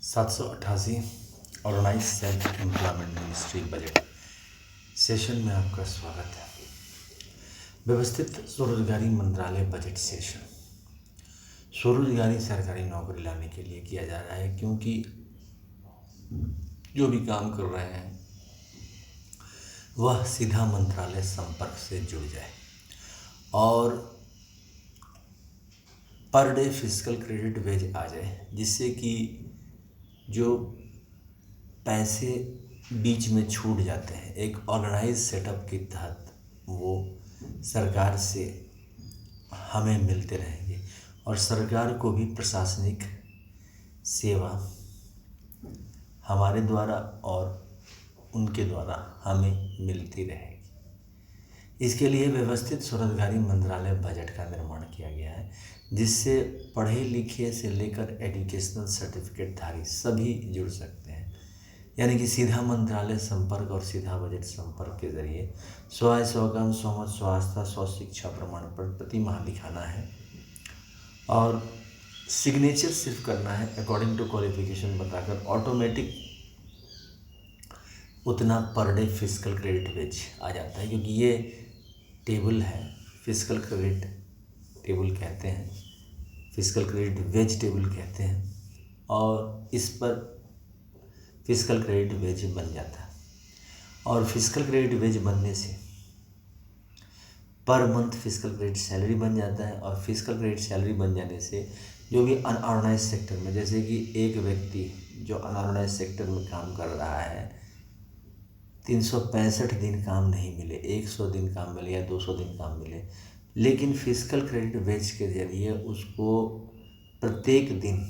788 organize self employment ministry budget session में आपका स्वागत है। व्यवस्थित स्वरोजगारी मंत्रालय बजट सेशन स्वरोजगारी सरकारी नौकरी लाने के लिए किया जा रहा है, क्योंकि जो भी काम कर रहे हैं वह सीधा मंत्रालय संपर्क से जुड़ जाए और per day physical credit wage आ जाए, जिससे कि जो पैसे बीच में छूट जाते हैं एक ऑर्गेनाइज सेटअप के तहत वो सरकार से हमें मिलते रहेंगे और सरकार को भी प्रशासनिक सेवा हमारे द्वारा और उनके द्वारा हमें मिलती रहेगी। इसके लिए व्यवस्थित स्वरोजगारी मंत्रालय बजट का निर्माण किया गया है, जिससे पढ़े लिखे से लेकर एजुकेशनल सर्टिफिकेट धारी सभी जुड़ सकते हैं। यानी कि सीधा मंत्रालय संपर्क और सीधा बजट संपर्क के जरिए 100 काम 100 मत 100 आस्था 100 शिक्षा प्रमाण पत्र प्रति माह दिखाना है और सिग्नेचर सिर्फ करना है अकॉर्डिंग टू क्वालिफिकेशन बताकर ऑटोमेटिक उतना per day physical credit wage आ जाता है। क्योंकि ये टेबल है, फिजिकल क्रेडिट टेबल कहते हैं, फिजिकल क्रेडिट वेज टेबल कहते हैं, और इस पर फिजिकल क्रेडिट वेज बन जाता है। और फिजिकल क्रेडिट वेज बनने से per month physical credit salary बन जाता है। और फिजिकल क्रेडिट सैलरी बन जाने से जो भी अनऑर्गेनाइज सेक्टर में, जैसे कि एक व्यक्ति जो अनऑर्गेनाइज सेक्टर में काम कर रहा है 365 दिन काम नहीं मिले, 100 दिन काम मिले या 200 दिन काम मिले, लेकिन फिजिकल क्रेडिट वेज के जरिए उसको प्रत्येक दिन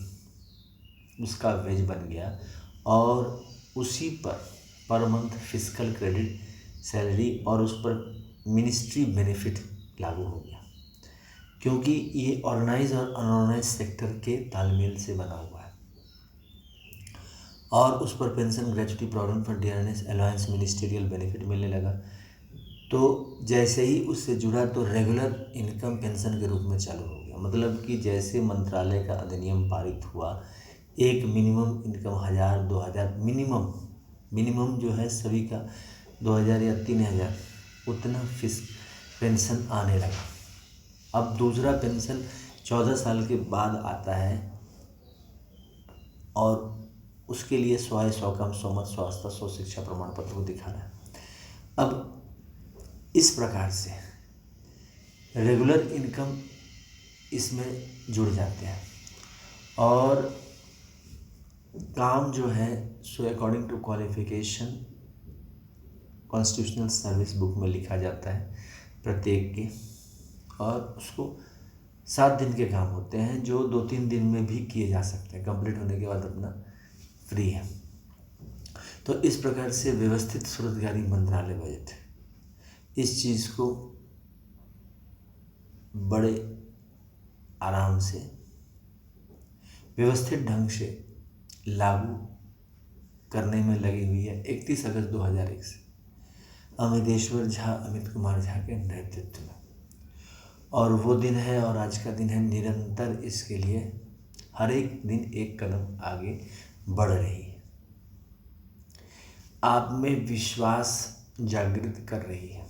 उसका वेज बन गया और उसी per month physical credit salary और उस पर मिनिस्ट्री बेनिफिट लागू हो गया। क्योंकि ये ऑर्गेनाइज और अनऑर्गेनाइज सेक्टर के तालमेल से बना हुआ है और उस पर pension gratuity provident fund dearness allowance ministerial benefit मिलने लगा। तो जैसे ही उससे जुड़ा तो रेगुलर इनकम पेंशन के रूप में चालू हो गया। मतलब कि जैसे मंत्रालय का अधिनियम पारित हुआ, एक मिनिमम इनकम 1000 2000 मिनिमम जो है सभी का 2000 या 3000 उतना पेंशन आने लगा। अब दूसरा पेंशन 14 साल के बाद आता है और उसके लिए 100 काम 100 मत 100 आस्था 100 शिक्षा प्रमाण पत्र को दिखाना है। अब इस प्रकार से रेगुलर इनकम इसमें जुड़ जाते हैं और काम जो है सो according to qualification constitutional service book में लिखा जाता है प्रत्येक के, और उसको 7 दिन के काम होते हैं जो 2-3 दिन में भी किए जा सकते हैं। कंप्लीट होने के बाद अपना फ्री है। तो इस प्रकार से व्यवस्थित स्वरोजगारी मंत्रालय बजट इस चीज़ को बड़े आराम से व्यवस्थित ढंग से लागू करने में लगी हुई है। 31 अगस्त 2001 से अमित कुमार झा के नेतृत्व में, और वो दिन है और आज का दिन है निरंतर इसके लिए हर एक दिन एक कदम आगे बढ़ रही है, आप में विश्वास जागृत कर रही है।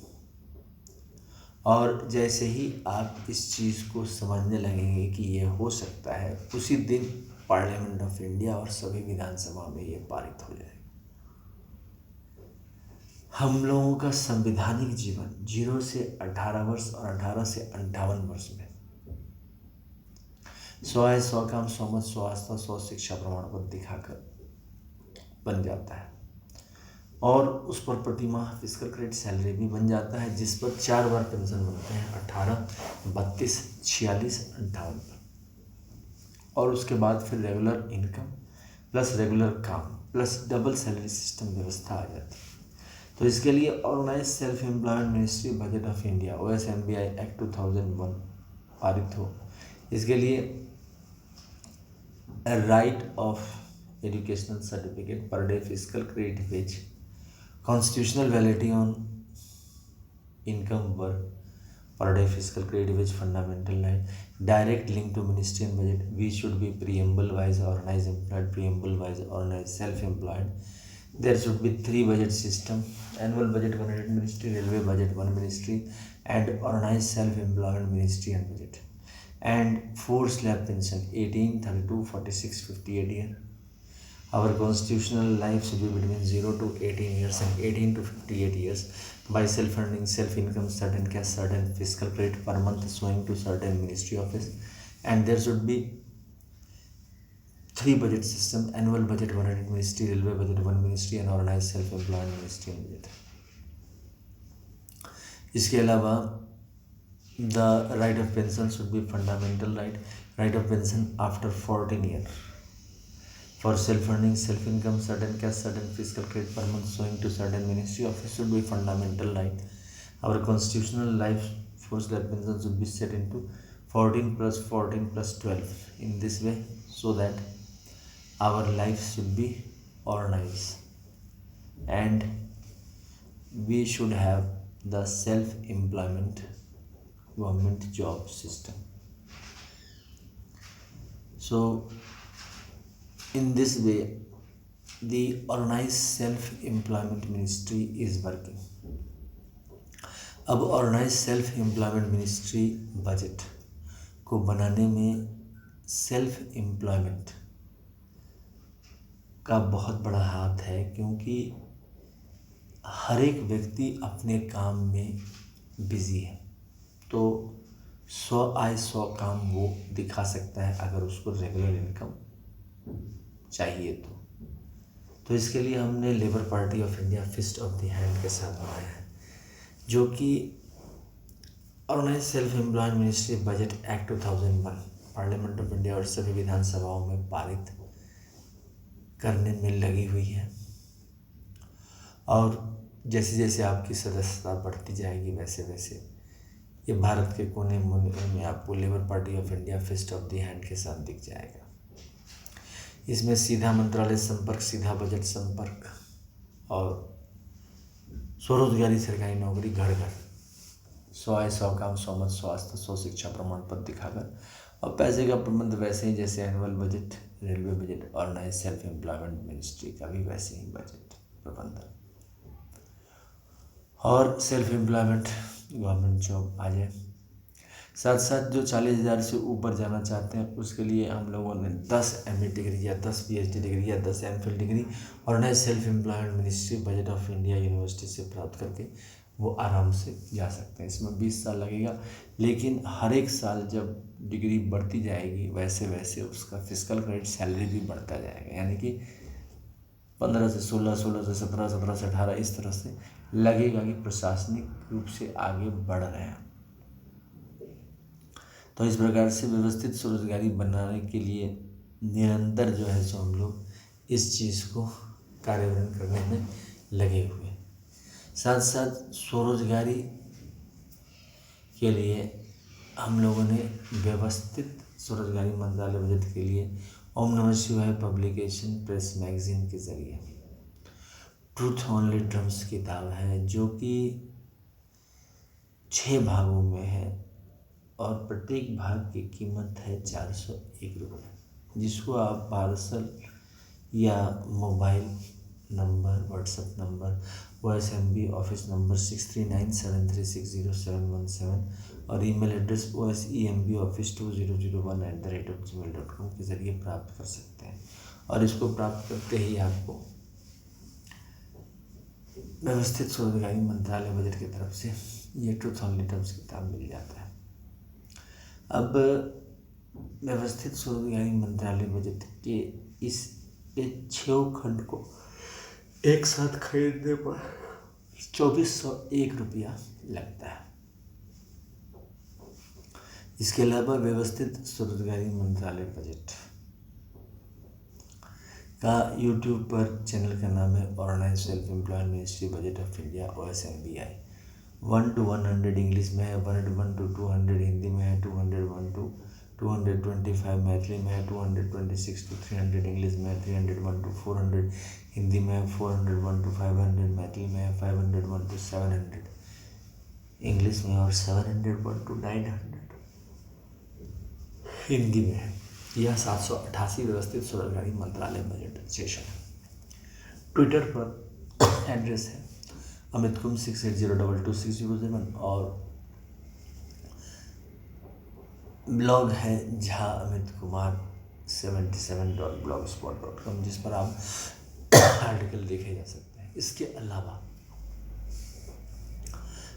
और जैसे ही आप इस चीज़ को समझने लगेंगे कि ये हो सकता है, उसी दिन पार्लियामेंट ऑफ इंडिया और सभी विधानसभा में ये पारित हो जाएगा। हम लोगों का संवैधानिक जीवन 0 से 18 वर्ष और 18 से 58 वर्ष में 100 काम 100 मत 100 आस्था 100 शिक्षा प्रमाण पत्र दिखाकर बन जाता है और उस पर प्रति माह फिजिकल क्रेडिट सैलरी भी बन जाता है, जिस पर 4 बार पेंशन बनते हैं 18, 32, 46, 58 पर। और उसके बाद फिर रेगुलर इनकम प्लस रेगुलर काम प्लस डबल सैलरी सिस्टम व्यवस्था आ जाती है। तो इसके लिए organize self employment ministry budget of India OSMBI act 2001 पारित हो। इसके लिए right of educational certificate per day physical credit wage constitutional validity on income work per day fiscal credit which fundamental right. Direct link to ministry and budget. We should be preamble wise organized employed, preamble wise organized self-employed. There should be 3 budget system: annual budget 100 ministry, railway budget 1 ministry, and organized self-employed ministry and budget. And 4 slab pension 18, 32, 46, 58 year. Our constitutional life should be between 0 to 18 years and 18 to 58 years. By self-earning, self-income, certain cash, certain fiscal credit per month showing to certain ministry office. And there should be 3 budget system: annual budget 100 ministry, railway budget 1 ministry, and organized self-employed ministry and budget. इसके अलावा the right of pension should be fundamental right of pension after 14 year. For self-earning, self-income, certain cash, certain fiscal credit per month showing to certain ministry office should be fundamental right. Our constitutional life force that pension should be set into 14 plus 14 plus 12 in this way, so that our life should be organized and we should have the self-employment government job system. So in this way the organized self-employment ministry is working. अब organize self employment ministry budget को बनाने में self employment का बहुत बड़ा हाथ है, क्योंकि हर एक व्यक्ति अपने काम में बिजी है, तो 100 आय 100 काम वो दिखा सकता है अगर उसको रेगुलर इनकम चाहिए तो इसके लिए हमने labour party of India fist of the hand के साथ बनाया है, जो कि organize self employment ministry budget act 2001 parliament of India और सभी विधानसभाओं में पारित करने में लगी हुई है। और जैसे जैसे आपकी सदस्यता बढ़ती जाएगी वैसे वैसे ये भारत के कोने में आपको labour party of India fist of the hand के साथ दिख जाएगा। इसमें सीधा मंत्रालय संपर्क, सीधा बजट संपर्क और स्वरोजगारी सरकारी नौकरी घर घर, 100 आय 100 काम, 100 मत स्वास्थ्य, 100 शिक्षा प्रमाण पत्र दिखाकर, और पैसे का प्रबंध वैसे ही जैसे annual budget, railway budget, organize self employment ministry का भी वैसे ही बजट प्रबंधन और सेल्फ एम्प्लॉयमेंट गवर्नमेंट जॉब आ जाए। साथ साथ जो 40,000 से ऊपर जाना चाहते हैं उसके लिए हम लोगों ने 10 MA डिग्री या 10 PhD डिग्री या 10 MPhil degree organize self employment ministry budget of India university से प्राप्त करके वो आराम से जा सकते हैं। इसमें 20 साल लगेगा, लेकिन हर एक साल जब डिग्री बढ़ती जाएगी वैसे वैसे उसका फिजिकल क्रेडिट सैलरी भी बढ़ता जाएगा, यानी कि 15 से 16, 16 से 17, 17 से 18 इस तरह से लगेगा कि प्रशासनिक रूप से आगे बढ़ रहे हैं। तो इस प्रकार से व्यवस्थित स्वरोजगारी बनाने के लिए निरंतर जो है सो हम लोग इस चीज़ को कार्यान्वयन करने में लगे हुए। साथ साथ स्वरोजगारी के लिए हम लोगों ने व्यवस्थित स्वरोजगारी मंत्रालय बजट के लिए ओम नमः शिवाय पब्लिकेशन प्रेस मैगजीन के जरिए ट्रूथ ओनली टर्म्स किताब है, जो कि 6 भागों में है और प्रत्येक भाग की कीमत है 401 रुपये, जिसको आप पार्सल या mobile number, WhatsApp number, OSMB office number 6397360717 और ईमेल एड्रेस osemb office2001@gmail.com के ज़रिए प्राप्त कर सकते हैं। और इसको प्राप्त करते ही आपको व्यवस्थित स्वरोजगारी मंत्रालय बजट की तरफ से ये ट्रूथ ओनली टर्म्स किताब मिल जाता है। अब व्यवस्थित स्वरोजगारी मंत्रालय बजट के इस 6 खंड को एक साथ खरीदने पर 2401 रुपया लगता है। इसके अलावा व्यवस्थित स्वरोजगारी मंत्रालय बजट का यूट्यूब पर चैनल का नाम है organize self employment ministry budget of India OSMBI। 1 to 100 English में है, 101 to 200 हिंदी में है, 201 to 225 मैथिली में है, 226 to 300 इंग्लिश में है, 301 to 400 हिंदी में है, 401 to 500 मैथिली में है, 501 to 700 इंग्लिश में और 700 टू 900 हिंदी में है। यह 788 व्यवस्थित स्वरोजगारी मंत्रालय बजट सेशन है। ट्विटर पर एड्रेस है अमित कुम 68022607 और ब्लॉग है झा अमित कुमार 77.blogspot.com, जिस पर आप आर्टिकल देखे जा सकते हैं। इसके अलावा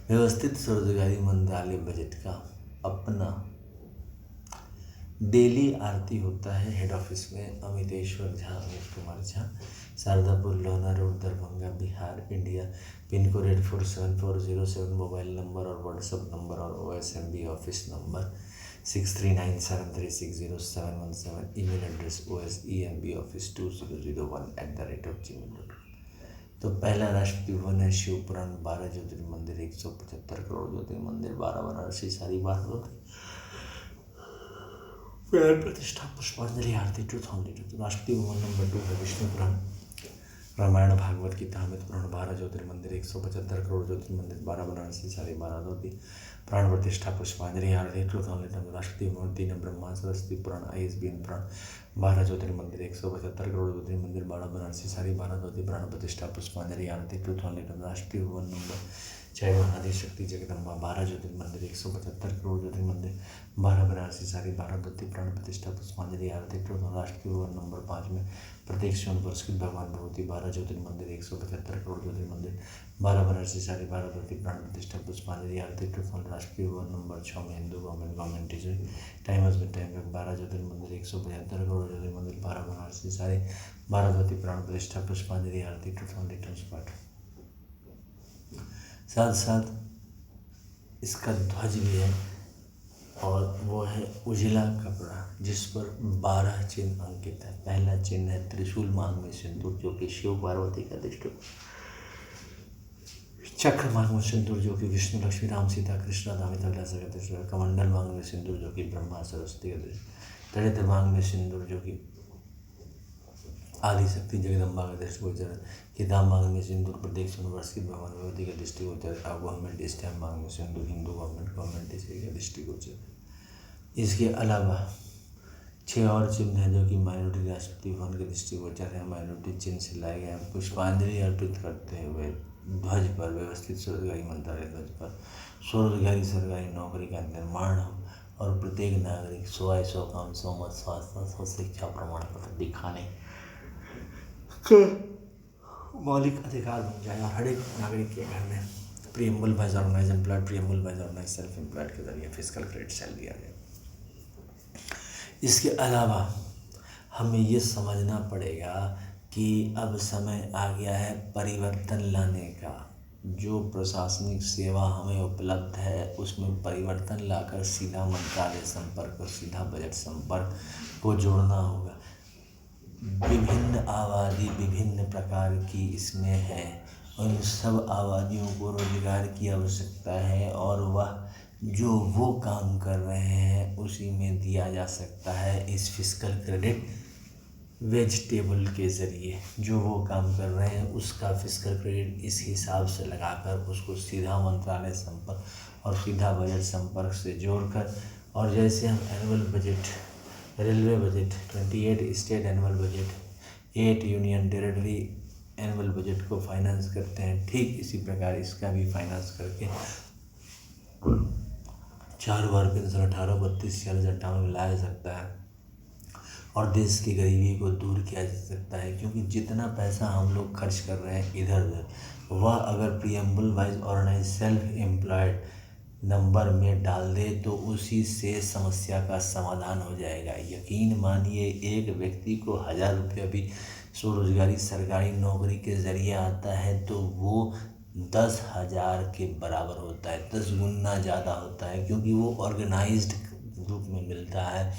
व्यवस्थित स्वरोजगारी मंत्रालय बजट का अपना डेली आरती होता है हेड ऑफिस में। Amiteshwar Jha, Amit Kumar Jha, Shardapur, Lohna road, Darbhanga, Bihar, India. Pin code 847407, mobile number और व्हाट्सएप नंबर और OSMB office number 6397360717। Email address osembaoffice2001@gmail.com। तो पहला राष्ट्रपति भवन है शिवपुराण 12 ज्योतिर्मंदिर 175 करोड़ ज्योतिर्मंदिर 12 बनारसी सारी 12 प्राण प्रतिष्ठा पुष्पांजलि आरती 2002। राष्ट्रपति भवन नंबर 2 है विष्णु पुराण रामायण भागवत गीता अमृत पुराण 12 ज्योतिर्मंदिर 175 करोड़ ज्योतिर्मंदिर 12 बनारसी सारी 12 धोती प्राण प्रतिष्ठा पुष्पांजलि आरती 2002। राष्ट्रपति भवन 3 ब्रह्मा सरस्वती पुराण ISBN पुराण 12 ज्योतिर्मंदिर 175 करोड़ ज्योतिर्मंदिर 12 बनारसी सारी 12 धोती प्राण प्रतिष्ठा पुष्पांजलि आरती 2002। राष्ट्रपति भवन नंबर 6 आदि शक्ति जगदम्बा 12 ज्योतिर्मंदिर 175 करोड़ ज्योतिर्मंदिर 12 बनारसी सारी 12 धोती प्राण प्रतिष्ठा पुष्पांजलि आरती 2002। राष्ट्रपति भवन नंबर 5 में प्रत्येक स्वर्ण पुरस्कृत भगवान भगवती 12 ज्योतिर्मंदिर 175 करोड़ ज्योतिर्मंदिर 12 बनारसी सारी 12 धोती प्राण प्रतिष्ठा पुष्पांजलि आरती 2002। राष्ट्रपति भवन नंबर 6 में Hindu government teacher time husband time 12 Jyotirmandir 175 crore Jyotirmandir 12 Banarasi sari 12 धोती प्राण प्रतिष्ठा पुष्पांजलि आरती 2002। साथ साथ इसका ध्वज भी है और वो है उजला कपड़ा जिस पर 12 चिन्ह अंकित है। पहला चिन्ह है त्रिशूल, मांग में सिंदूर जो कि शिव पार्वती का दृष्ट, चक्र मांग में सिंदूर जो कि विष्णु लक्ष्मी राम सीता कृष्ण दामित अभिलाषा का दृष्ट, कमंडल मांग में सिंदूर जो कि ब्रह्मा सरस्वती का दृष्ट, तड़ित मांग में सिंदूर जो कि आदि शक्ति जगदम्बा का दृष्टिगोचर है। किताब मांग में सिंदूर प्रत्येक सुनवर्षित भगवान भगवती का दृष्टिगोचर है। गवर्नमेंट स्टैम्प मांग में सिंदूर हिंदू गवर्नमेंट का दृष्टिगोचर है। इसके अलावा 6 और चिन्ह हैं जो कि माइनॉरिटी राष्ट्रपति भवन के दृष्टिगोचर है। माइनॉरिटी चिन्ह से लाए गए हैं। पुष्पांजलि अर्पित करते हुए ध्वज पर व्यवस्थित स्वरोजगारी मंत्रालय ध्वज पर स्वरोजगारी सरकारी नौकरी का निर्माण हो और प्रत्येक नागरिक 100 काम 100 मत स्वास्थ्य 100 शिक्षा प्रमाण पत्र दिखाने मौलिक अधिकार बन जाए और हर एक नागरिक के घर में preamble wise organize employed, preamble wise organize self employed के जरिए फिजिकल क्रेडिट सेल दिया जाए। इसके अलावा हमें ये समझना पड़ेगा कि अब समय आ गया है परिवर्तन लाने का। जो प्रशासनिक सेवा हमें उपलब्ध है उसमें परिवर्तन लाकर सीधा मंत्रालय संपर्क और सीधा बजट संपर्क को जोड़ना होगा। विभिन्न आबादी विभिन्न प्रकार की इसमें है, उन सब आबादियों को रोजगार की आवश्यकता है और वह जो वो काम कर रहे हैं उसी में दिया जा सकता है। इस फिजिकल क्रेडिट वेजिटेबल के ज़रिए जो वो काम कर रहे हैं उसका फिजिकल क्रेडिट इस हिसाब से लगाकर उसको सीधा मंत्रालय संपर्क और सीधा बजट संपर्क से जोड़कर, और जैसे हम annual budget, railway budget 28 state annual budget, 8 union territory annual budget को फाइनेंस करते हैं, ठीक इसी प्रकार इसका भी फाइनेंस करके 4 बार पेंशन 18, 32, 46, 58 में लाया जा सकता है और देश की गरीबी को दूर किया जा सकता है। क्योंकि जितना पैसा हम लोग खर्च कर रहे हैं इधर उधर, वह अगर preamble wise organize self employed number में डाल दे तो उसी से समस्या का समाधान हो जाएगा। यकीन मानिए एक व्यक्ति को 1000 रुपया भी स्वरोजगारी सरकारी नौकरी के ज़रिए आता है तो वो 10,000 के बराबर होता है, 10 गुना ज़्यादा होता है, क्योंकि वो ऑर्गेनाइज्ड ग्रुप में मिलता है।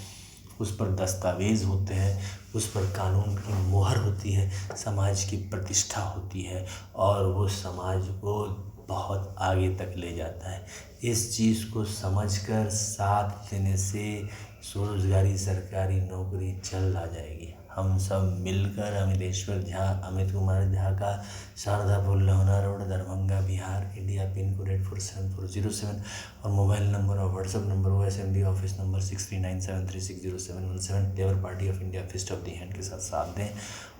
उस पर दस्तावेज़ होते हैं, उस पर कानून की मोहर होती है, समाज की प्रतिष्ठा होती है और वो समाज को बहुत आगे तक ले जाता है। इस चीज़ को समझकर साथ देने से स्वरोजगारी सरकारी नौकरी जल्द आ जाएगी। हम सब मिलकर अमितेश्वर झा, अमित कुमार झा का Sharda Pul, Lohna road, Darbhanga, Bihar, India, pin code 847407 और मोबाइल नंबर और WhatsApp number OSMD office number 6397360717 Labour party of India fist of the hand के साथ साथ दें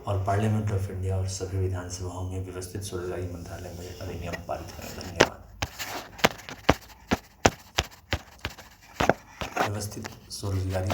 और पार्लियामेंट ऑफ इंडिया और सभी विधानसभाओं में व्यवस्थित स्वरोजगारी मंत्रालय बजट अधिनियम पारित करें। धन्यवाद। व्यवस्थित स्वरोजगारी